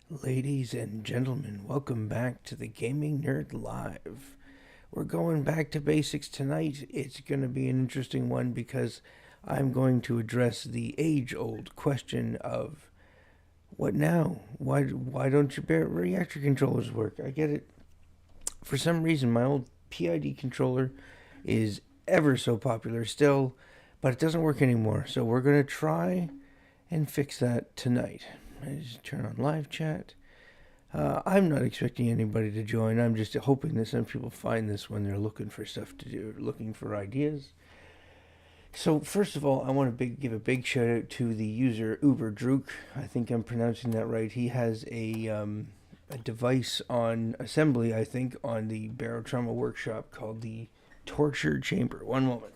Ladies and gentlemen, welcome back to the Gaming Nerd Live. We're going back to basics tonight. It's going to be an interesting one because I'm going to address the age-old question of what now? Why don't your reactor controllers work? I get it. For some reason, my old PID controller is ever so popular still, but it doesn't work anymore. So we're going to try and fix that tonight. I just turn on live chat. I'm not expecting anybody to join. I'm just hoping that some people find this when they're looking for stuff to do, looking for ideas. So first of all, I want to give a big shout out to the user UberDruk. I think I'm pronouncing that right. He has a device on assembly, I think, on the Barotrauma workshop called the torture chamber. One moment.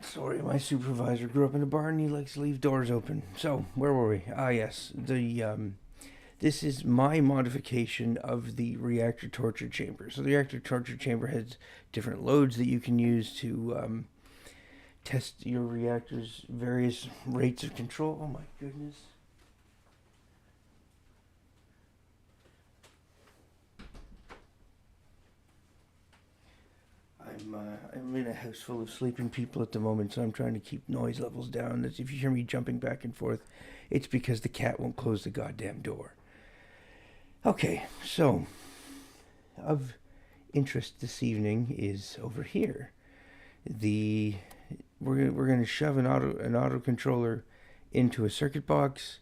Sorry, my supervisor grew up in a barn. He likes to leave doors open. So, where were we? Ah, yes. This is my modification of the reactor torture chamber. So, the reactor torture chamber has different loads that you can use to test your reactor's various rates of control. Oh, my goodness. I'm in a house full of sleeping people at the moment, so I'm trying to keep noise levels down. If you hear me jumping back and forth, it's because the cat won't close the goddamn door. Okay, so of interest this evening is over here. The we're gonna shove an autocontroller into a circuit box,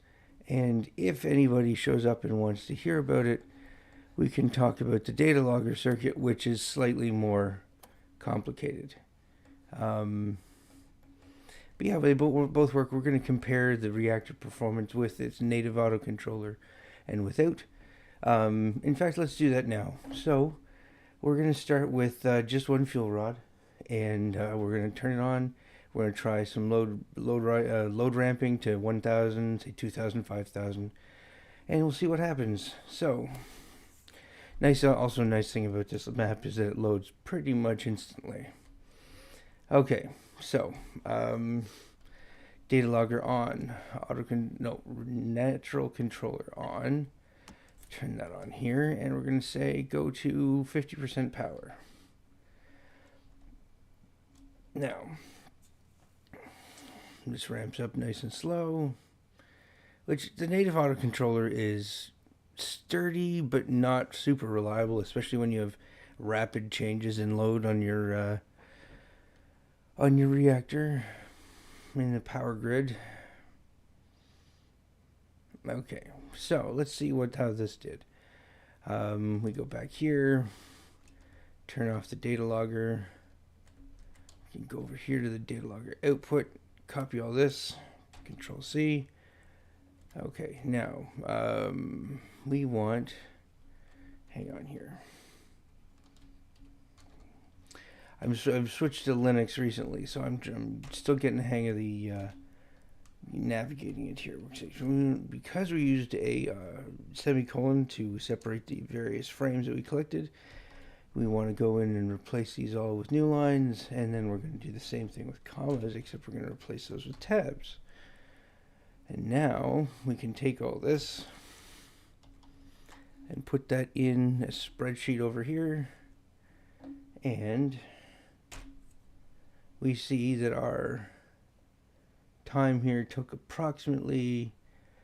and if anybody shows up and wants to hear about it, we can talk about the data logger circuit, which is slightly more complicated. Um, but yeah, they both work. We're going to compare the reactor performance with its native autocontroller and without. In fact, let's do that now. So we're going to start with just one fuel rod, and we're going to turn it on. We're going to try some load ramping to 1,000, say 2,000, 5,000, and we'll see what happens. So nice. Also, nice thing about this map is that it loads pretty much instantly. Okay, so data logger on, natural controller on. Turn that on here, and we're going to say go to 50% power. Now, this ramps up nice and slow, which the native autocontroller is sturdy but not super reliable, especially when you have rapid changes in load on your reactor in the power grid. Okay, so let's see how this did. We go back here, turn off the data logger. You can go over here to the data logger output, copy all this, Control C. Okay, now we want. Hang on here. I've switched to Linux recently, so I'm still getting the hang of the navigating it here. Because we used a semicolon to separate the various frames that we collected, we want to go in and replace these all with new lines, and then we're going to do the same thing with commas, except we're going to replace those with tabs. And now we can take all this and put that in a spreadsheet over here, and we see that our time here took approximately,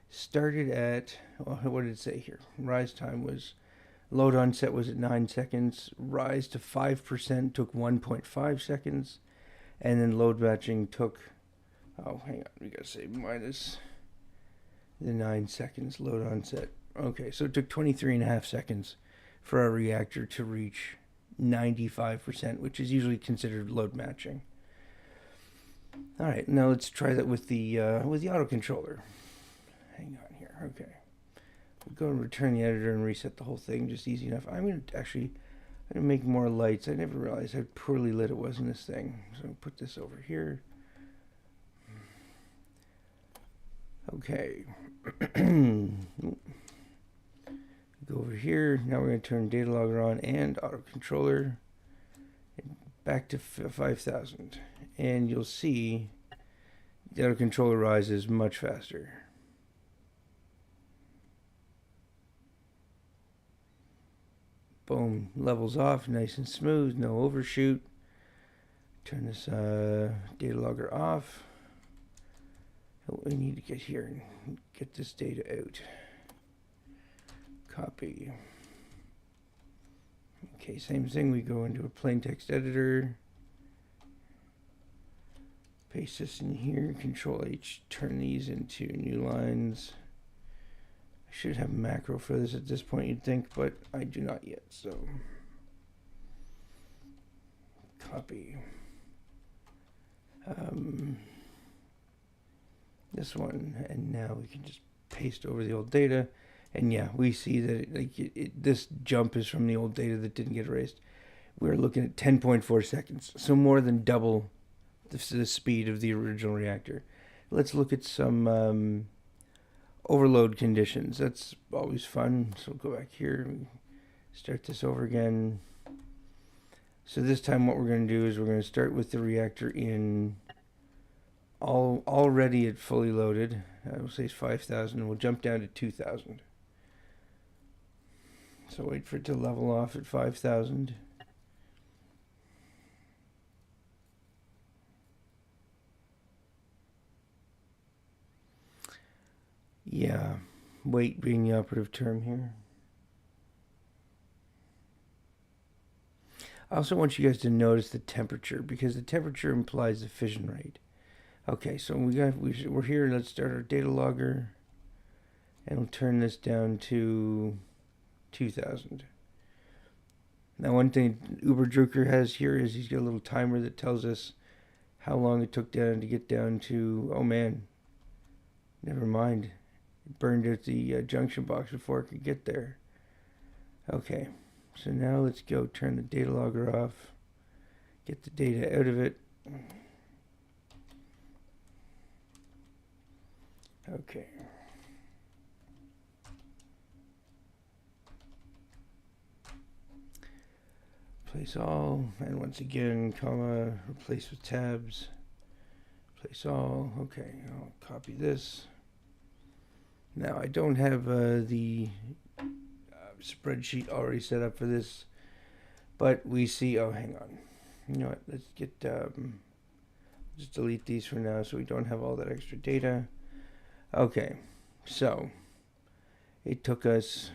started at, what did it say here? Rise time was, load onset was at 9 seconds, rise to 5% took 1.5 seconds, and then load matching took, oh, hang on, we gotta say minus the 9 seconds load onset. Okay, so it took 23.5 seconds for our reactor to reach 95%, which is usually considered load matching. All right, now let's try that with the autocontroller. Hang on here. Okay, we'll go and return the editor and reset the whole thing. Just easy enough. I'm gonna make more lights. I never realized how poorly lit it was in this thing. So I'll put this over here. Okay. Go over here. Now we're going to turn data logger on and autocontroller back to 5,000. and you'll see the autocontroller rises much faster. Boom, levels off, nice and smooth, no overshoot. Turn this data logger off. We need to get here and get this data out. Copy. Okay, same thing, we go into a plain text editor. Paste this in here, Control H, turn these into new lines. I should have a macro for this at this point, you'd think, but I do not yet, so copy. This one, and now we can just paste over the old data, and yeah, we see that this jump is from the old data that didn't get erased. We're looking at 10.4 seconds, so more than double the speed of the original reactor. Let's look at some overload conditions. That's always fun. So we'll go back here and start this over again. So this time what we're going to do is we're going to start with the reactor in already at fully loaded. I will say it's 5,000. We'll jump down to 2,000. So wait for it to level off at 5,000. Yeah, wait being the operative term here. I also want you guys to notice the temperature, because the temperature implies the fission rate. Okay, so we're here. Let's start our data logger, and we'll turn this down to 2,000. Now, one thing Uber Drucker has here is he's got a little timer that tells us how long it took down to get down to. Oh man, never mind. It burned out the junction box before it could get there. Okay, so now let's go turn the data logger off, get the data out of it. Okay. Place all, and once again, comma, replace with tabs. Place all. Okay, I'll copy this. Now, I don't have the spreadsheet already set up for this, but we see, oh, hang on. You know what, let's get, just delete these for now so we don't have all that extra data. Okay, so it took us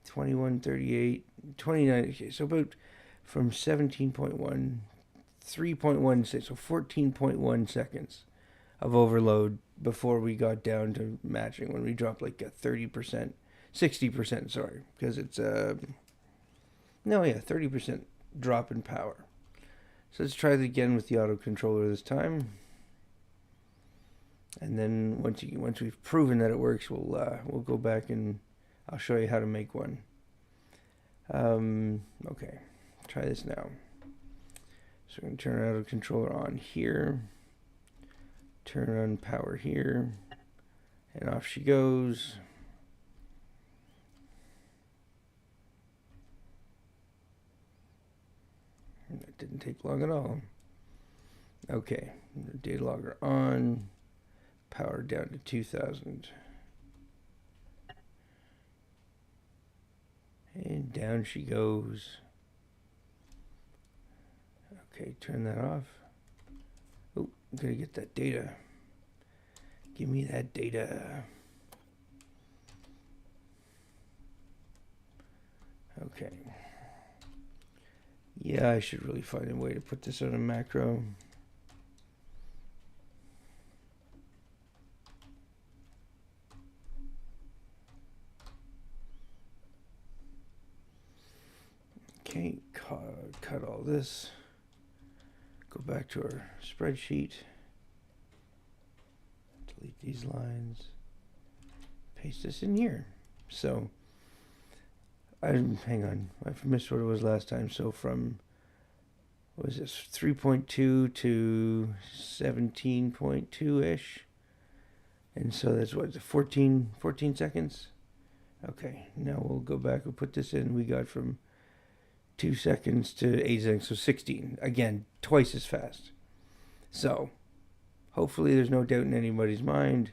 21:38, 29, okay, so about from 17.1, 3.16, so 14.1 seconds of overload before we got down to matching, when we dropped like a 30%, 60%, sorry, because it's, 30% drop in power. So let's try it again with the autocontroller this time. And then once we've proven that it works, we'll go back and I'll show you how to make one. Okay, try this now. So we're going to turn our autocontroller on here, turn on power here, and off she goes. That didn't take long at all. Okay, data logger on, power down to 2,000. And down she goes. Okay, turn that off. Oh, I'm gonna get that data. Give me that data. Okay. Yeah, I should really find a way to put this on a macro. Okay, cut all this. Go back to our spreadsheet. Delete these lines. Paste this in here. So, hang on, I've missed what it was last time. So from, what was this, 3.2 to 17.2-ish. And so that's what, 14 seconds? Okay, now we'll go back and put this in. We got from 2 seconds to 8 seconds, so 16. Again, twice as fast. So, hopefully there's no doubt in anybody's mind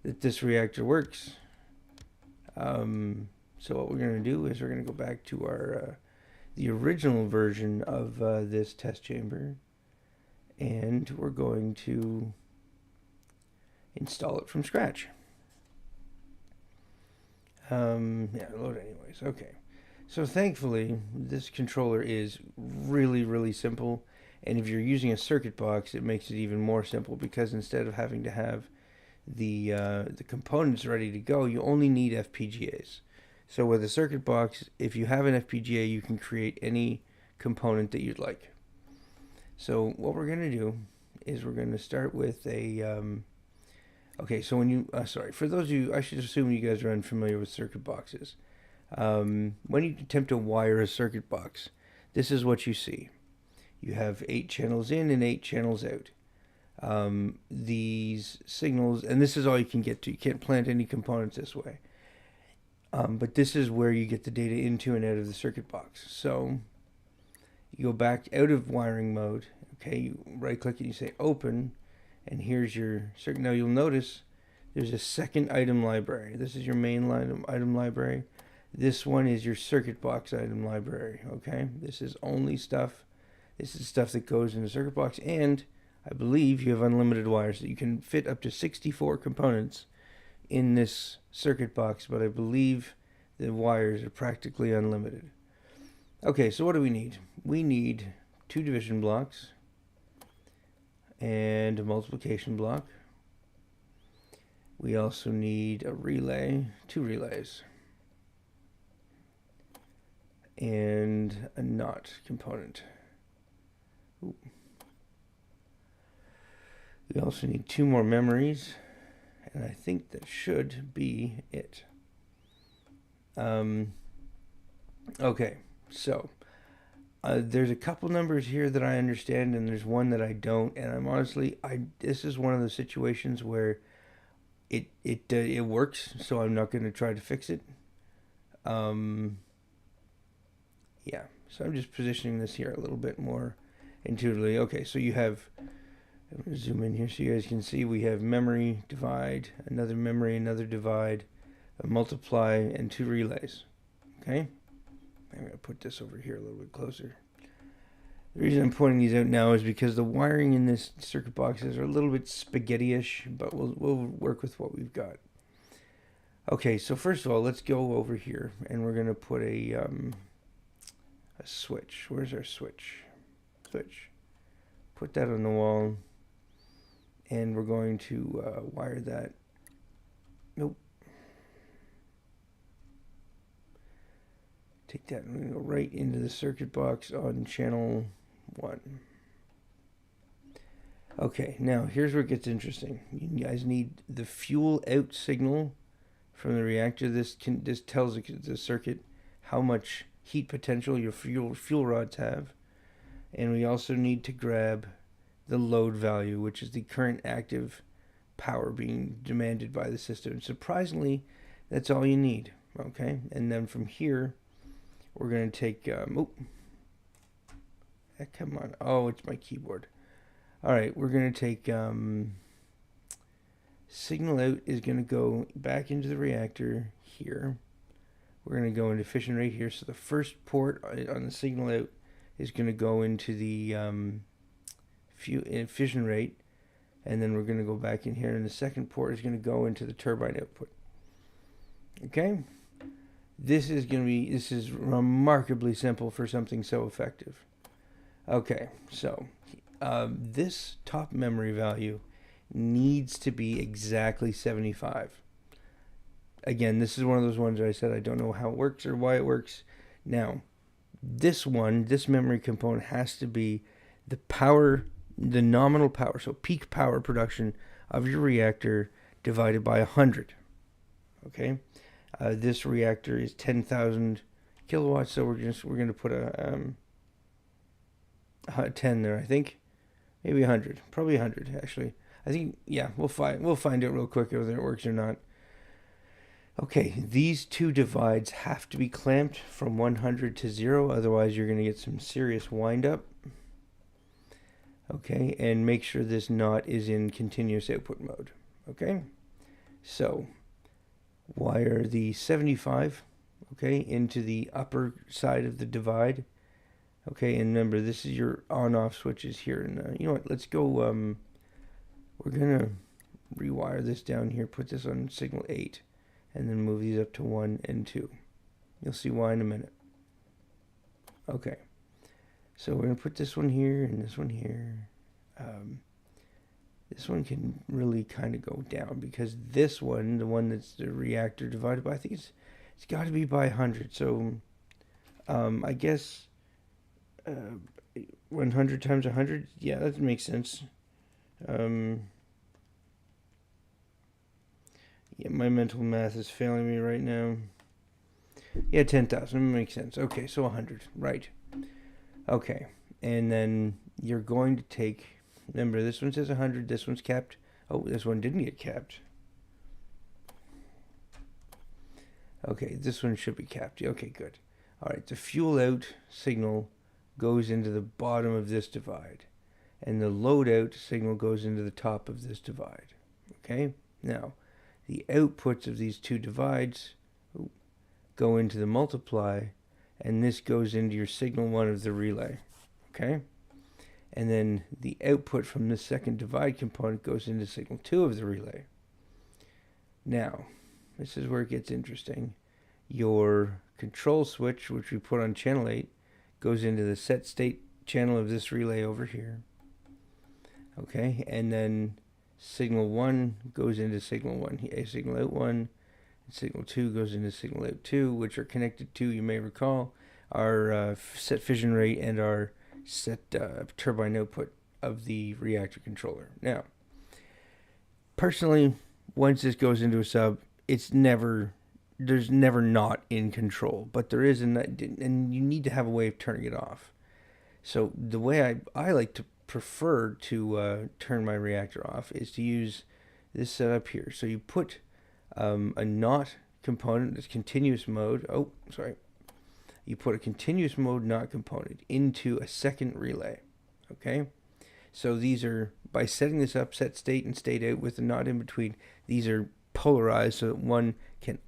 that this reactor works. So what we're going to do is we're going to go back to our the original version of this test chamber, and we're going to install it from scratch. Yeah, load anyways. Okay. So thankfully, this controller is really, really simple. And if you're using a circuit box, it makes it even more simple, because instead of having to have the components ready to go, you only need FPGAs. So with a circuit box, if you have an FPGA, you can create any component that you'd like. So what we're going to do is we're going to start with a... okay, so when you... sorry, for those of you... I should assume you guys are unfamiliar with circuit boxes. When you attempt to wire a circuit box, this is what you see. You have 8 channels in and 8 channels out. These signals, and this is all you can get to. You can't plant any components this way. But this is where you get the data into and out of the circuit box. So you go back out of wiring mode. Okay, you right click and you say open, and here's your circuit. Now you'll notice there's a second item library. This is your main item library. This one is your circuit box item library. Okay, this is only stuff. This is stuff that goes in the circuit box, and I believe you have unlimited wires, that you can fit up to 64 components in this circuit box, but I believe the wires are practically unlimited. Okay, so what do we need? We need 2 division blocks and a multiplication block. We also need a relay, 2 relays, and a NOT component. Ooh. We also need 2 more memories, and I think that should be it. Okay, so there's a couple numbers here that I understand, and there's one that I don't. And I'm honestly, this is one of those situations where it works, so I'm not going to try to fix it. Yeah, so I'm just positioning this here a little bit more intuitively. Okay, so you have... I'm going to zoom in here so you guys can see we have memory, divide, another memory, another divide, a multiply, and 2 relays. Okay? I'm going to put this over here a little bit closer. The reason I'm pointing these out now is because the wiring in this circuit boxes are a little bit spaghetti-ish, but we'll work with what we've got. Okay, so first of all, let's go over here, and we're going to put a switch. Where's our switch? Switch. Put that on the wall. And we're going to wire that. Nope. Take that and we're going to go right into the circuit box on channel 1. Okay, now here's where it gets interesting. You guys need the fuel out signal from the reactor. This tells the circuit how much heat potential your fuel rods have. And we also need to grab the load value, which is the current active power being demanded by the system. Surprisingly, that's all you need. Okay, and then from here, we're going to take... come on. Oh, it's my keyboard. All right, we're going to take... signal out is going to go back into the reactor here. We're going to go into fission rate here. So the first port on the signal out is going to go into the... fission rate, and then we're going to go back in here, and the second port is going to go into the turbine output. Okay, this is remarkably simple for something so effective. Okay, so this top memory value needs to be exactly 75. Again, this is one of those ones where I said I don't know how it works or why it works. Now, this memory component has to be the nominal power, so peak power production of your reactor divided by 100. Okay, this reactor is 10,000 kilowatts, so we're going to put a 10 there. I think maybe 100, probably 100 actually. I think, yeah, we'll find out real quick whether it works or not. Okay, these two divides have to be clamped from 100 to 0, otherwise you're going to get some serious wind up. Okay, and make sure this knot is in continuous output mode. Okay, so wire the 75, okay, into the upper side of the divide. Okay, and remember, this is your on-off switches here. And you know what, let's go, we're going to rewire this down here, put this on signal 8, and then move these up to 1 and 2. You'll see why in a minute. Okay, so we're going to put this one here and this one here. This one can really kind of go down because this one, the one that's the reactor divided by, I think it's got to be by 100. So I guess 100 times 100, yeah, that makes sense. Yeah, my mental math is failing me right now. Yeah, 10,000 makes sense. Okay, so 100, right. Okay, and then you're going to take, remember, this one says 100, this one's capped. Oh, this one didn't get capped. Okay, this one should be capped. Okay, good. All right, the fuel out signal goes into the bottom of this divide, and the load out signal goes into the top of this divide. Okay, now the outputs of these two divides go into the multiply, and this goes into your signal 1 of the relay. Okay, and then the output from the second divide component goes into signal 2 of the relay. Now, this is where it gets interesting. Your control switch, which we put on channel 8, goes into the set state channel of this relay over here. Okay, and then signal 1 goes into signal 1, signal out 1, and signal 2 goes into signal out 2, which are connected to, you may recall, our set fission rate and our set turbine output of the reactor controller. Now, personally, once this goes into a sub, there's never not in control, but there is, and you need to have a way of turning it off. So the way I like to prefer to turn my reactor off is to use this setup here. So you put a NOT component, that's continuous mode. Oh, sorry. You put a continuous mode NOT component into a second relay. Okay. So these are, by setting this up, set state and state out with a NOT in between, these are polarized so that one can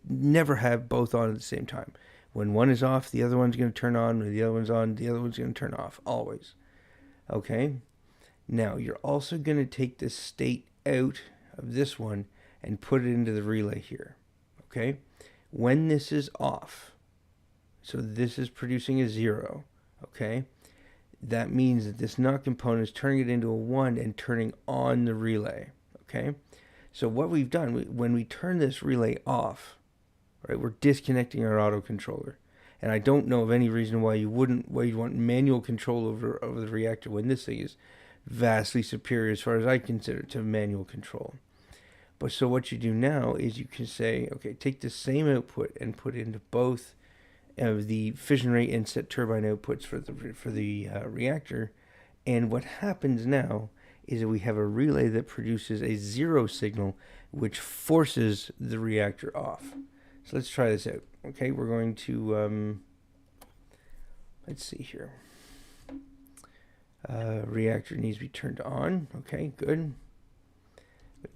never have both on at the same time. When one is off, the other one's going to turn on. When the other one's on, the other one's going to turn off, always. Okay? Now, you're also going to take this state out of this one and put it into the relay here. Okay? When this is off, so this is producing a 0, okay? That means that this NOT component is turning it into a 1 and turning on the relay, okay? So what we've done, when we turn this relay off, right, we're disconnecting our autocontroller. And I don't know of any reason why you'd want manual control over the reactor when this thing is vastly superior, as far as I consider, to manual control. But so what you do now is you can say, okay, take the same output and put it into both of the fission rate and set turbine outputs for the reactor. And what happens now is that we have a relay that produces a 0 signal, which forces the reactor off. So let's try this out. Okay, we're going to, let's see here. Reactor needs to be turned on. Okay, good.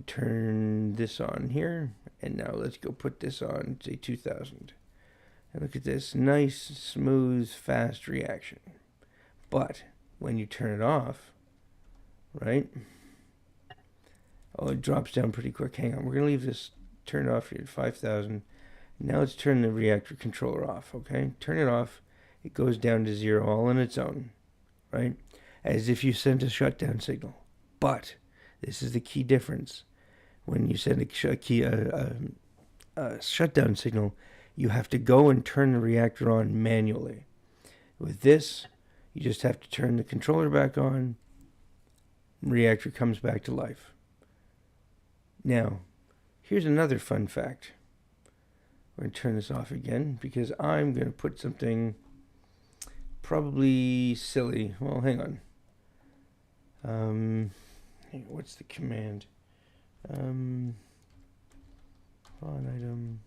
Turn this on here. And now let's go put this on, say 2000. And look at this, nice, smooth, fast reaction. But when you turn it off, right? Oh, it drops down pretty quick. Hang on, we're going to leave this turned off here at 5,000. Now let's turn the reactor controller off, okay? Turn it off. It goes down to 0 all on its own, right? As if you sent a shutdown signal. But this is the key difference. When you send a shutdown signal, you have to go and turn the reactor on manually. With this, you just have to turn the controller back on. Reactor comes back to life. Now, here's another fun fact. We're going to turn this off again because I'm going to put something probably silly. Well, hang on. What's the command? On item.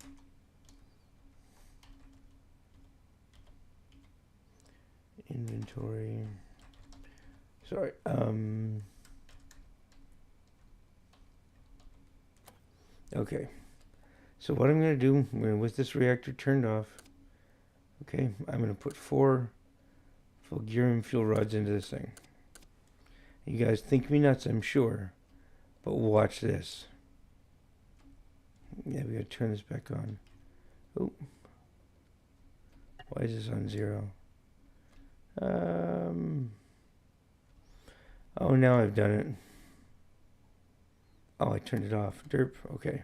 Inventory. Sorry. Okay. So what I'm going to do, with this reactor turned off, okay, I'm going to put 4 fulgurium fuel rods into this thing. You guys think me nuts, I'm sure, but watch this. Yeah, we got to turn this back on. Oh. Why is this on 0? Oh, now I've done it. Oh, I turned it off. Derp. Okay.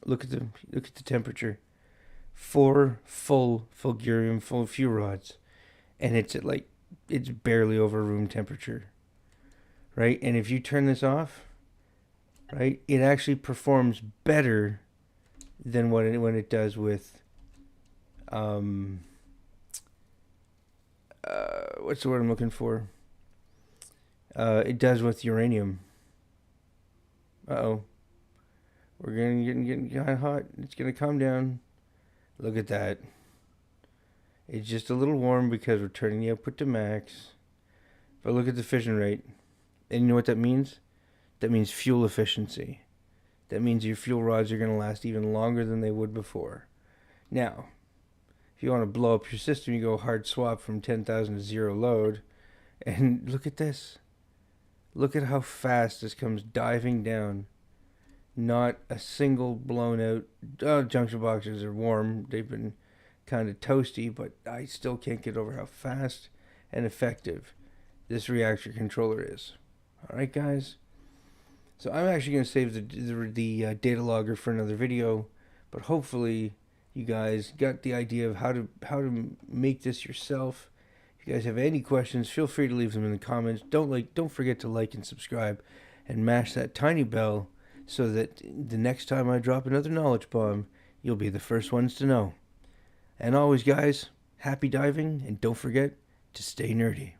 Look at the temperature. 4 full fulgurium full fuel rods, and it's at it's barely over room temperature, right? And if you turn this off, right, it actually performs better than when it does with what's the word I'm looking for? It does with uranium. Uh-oh. We're getting kind of hot. It's gonna calm down. Look at that. It's just a little warm because we're turning the output to max. But look at the fission rate. And you know what that means? That means fuel efficiency. That means your fuel rods are going to last even longer than they would before. Now, if you want to blow up your system, you go hard swap from 10,000 to 0 load. And look at this. Look at how fast this comes diving down. Not a single blown out. Junction boxes are warm. They've been kind of toasty, but I still can't get over how fast and effective this reactor controller is. All right, guys. So I'm actually going to save the data logger for another video, but hopefully you guys got the idea of how to make this yourself. If you guys have any questions, feel free to leave them in the comments. Don't forget to like and subscribe, and mash that tiny bell so that the next time I drop another knowledge bomb, you'll be the first ones to know. And always, guys, happy diving, and don't forget to stay nerdy.